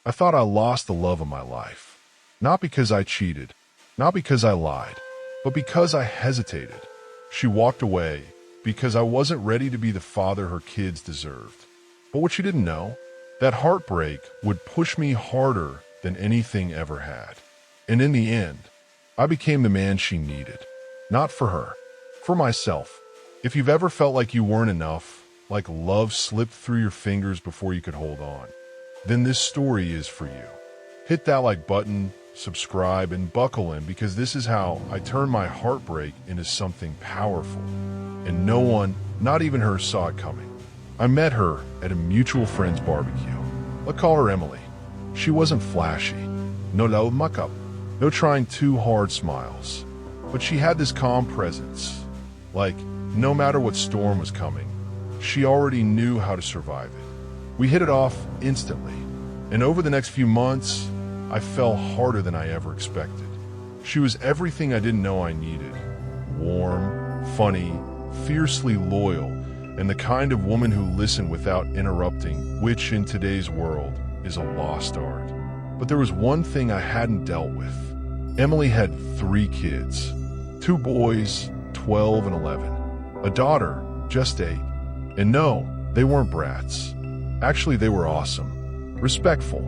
I thought I lost the love of my life. Not because I cheated, not because I lied, but because I hesitated. She walked away because I wasn't ready to be the father her kids deserved. But what she didn't know, that heartbreak would push me harder than anything ever had. And in the end, I became the man she needed. Not for her, for myself. If you've ever felt like you weren't enough, like love slipped through your fingers before you could hold on, then this story is for you. Hit that like button, subscribe, and buckle in, because this is how I turned my heartbreak into something powerful. And no one, not even her, saw it coming. I met her at a mutual friend's barbecue. Let's call her Emily. She wasn't flashy. No loud muck-up. No trying too hard smiles. But she had this calm presence. Like, no matter what storm was coming, she already knew how to survive it. We hit it off instantly. And over the next few months, I fell harder than I ever expected. She was everything I didn't know I needed. Warm, funny, fiercely loyal, and the kind of woman who listened without interrupting, which in today's world is a lost art. But there was one thing I hadn't dealt with. Emily had 3 kids. 2 boys, 12 and 11. A daughter, just 8. And no, they weren't brats. Actually, they were awesome. Respectful.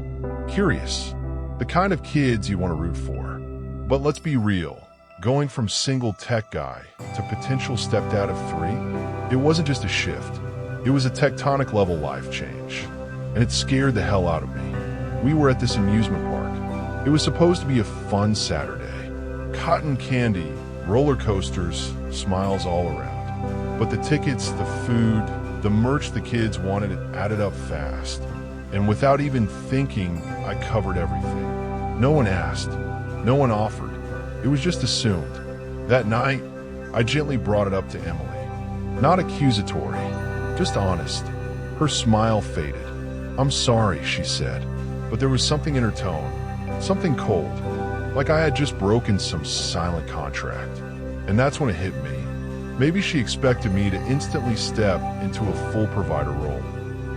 Curious. The kind of kids you want to root for. But let's be real. Going from single tech guy to potential stepdad of 3, it wasn't just a shift. It was a tectonic level life change. And it scared the hell out of me. We were at this amusement park. It was supposed to be a fun Saturday. Cotton candy, roller coasters, smiles all around. But the tickets, the food, the merch the kids wanted, it added up fast. And without even thinking, I covered everything. No one asked. No one offered. It was just assumed. That night, I gently brought it up to Emily. Not accusatory, just honest. Her smile faded. "I'm sorry," she said, but there was something in her tone, something cold, like I had just broken some silent contract. And that's when it hit me. Maybe she expected me to instantly step into a full provider role.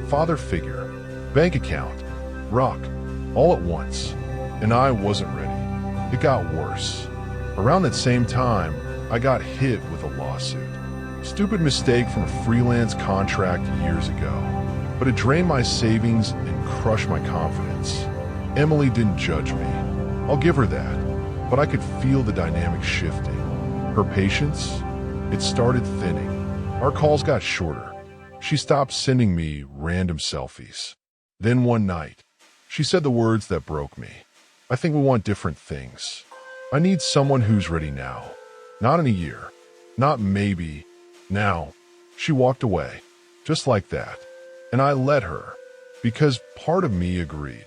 Father figure, bank account, rock, all at once. And I wasn't ready. It got worse. Around that same time, I got hit with a lawsuit. Stupid mistake from a freelance contract years ago. But it drained my savings and crushed my confidence. Emily didn't judge me. I'll give her that. But I could feel the dynamic shifting. Her patience, it started thinning. Our calls got shorter. She stopped sending me random selfies. Then one night, she said the words that broke me. "I think we want different things. I need someone who's ready now. Not in a year. Not maybe. Now." She walked away. Just like that. And I let her. Because part of me agreed.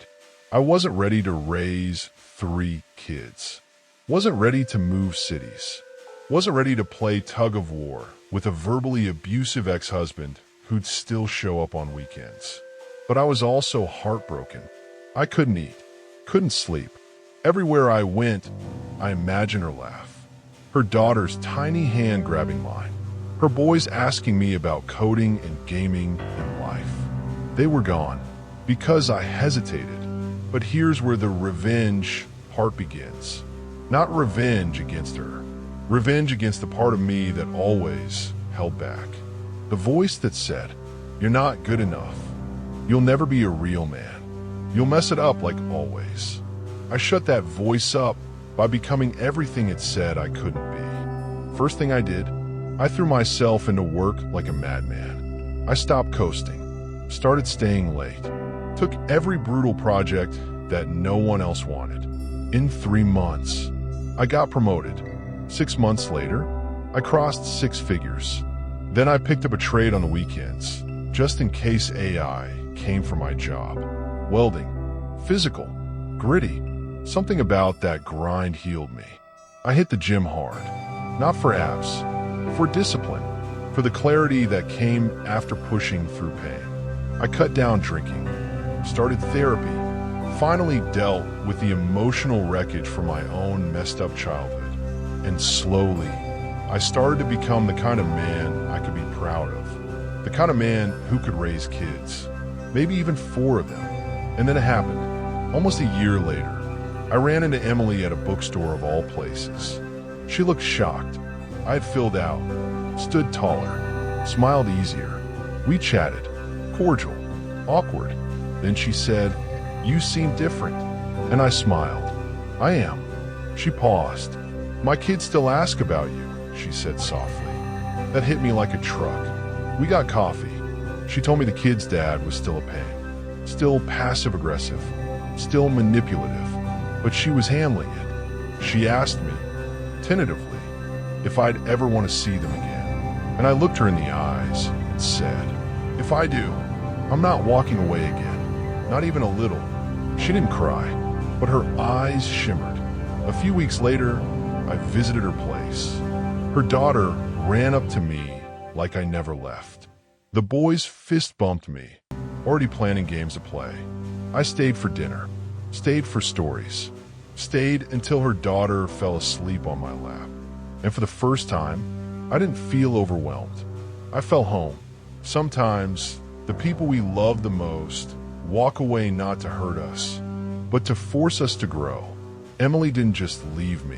I wasn't ready to raise 3 kids. Wasn't ready to move cities. Wasn't ready to play tug of war with a verbally abusive ex-husband who'd still show up on weekends. But I was also heartbroken. I couldn't eat. Couldn't sleep. Everywhere I went, I imagined her laugh. Her daughter's tiny hand grabbing mine. Her boys asking me about coding and gaming and life. They were gone because I hesitated. But here's where the revenge part begins. Not revenge against her. Revenge against the part of me that always held back. The voice that said, "You're not good enough. You'll never be a real man. You'll mess it up like always." I shut that voice up by becoming everything it said I couldn't be. First thing I did, I threw myself into work like a madman. I stopped coasting, started staying late, took every brutal project that no one else wanted. In 3 months, I got promoted. 6 months later, I crossed 6 figures. Then I picked up a trade on the weekends, just in case AI came for my job. Welding, physical, gritty. Something about that grind healed me. I hit the gym hard, not for abs, for discipline, for the clarity that came after pushing through pain. I cut down drinking, started therapy, finally dealt with the emotional wreckage from my own messed up childhood. And slowly, I started to become the kind of man I could be proud of. The kind of man who could raise kids, maybe even 4 of them. And then it happened. Almost a year later, I ran into Emily at a bookstore of all places. She looked shocked. I had filled out, stood taller, smiled easier. We chatted, cordial, awkward. Then she said, "You seem different." And I smiled. "I am." She paused. "My kids still ask about you," she said softly. That hit me like a truck. We got coffee. She told me the kid's dad was still a pain, still passive-aggressive, still manipulative, but she was handling it. She asked me, tentatively, if I'd ever want to see them again. And I looked her in the eyes and said, "If I do, I'm not walking away again, not even a little." She didn't cry, but her eyes shimmered. A few weeks later, I visited her place. Her daughter ran up to me like I never left. The boys fist bumped me, already planning games to play. I stayed for dinner, stayed for stories, stayed until her daughter fell asleep on my lap. And for the first time, I didn't feel overwhelmed. I felt home. Sometimes, the people we love the most walk away not to hurt us, but to force us to grow. Emily didn't just leave me.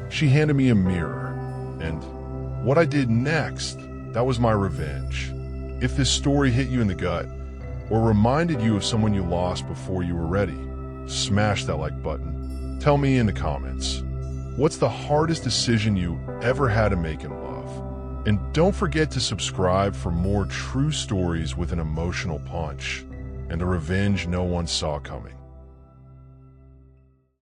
She handed me a mirror, and what I did next, that was my revenge. If this story hit you in the gut, or reminded you of someone you lost before you were ready, smash that like button. Tell me in the comments, what's the hardest decision you ever had to make in love? And don't forget to subscribe for more true stories with an emotional punch and a revenge no one saw coming.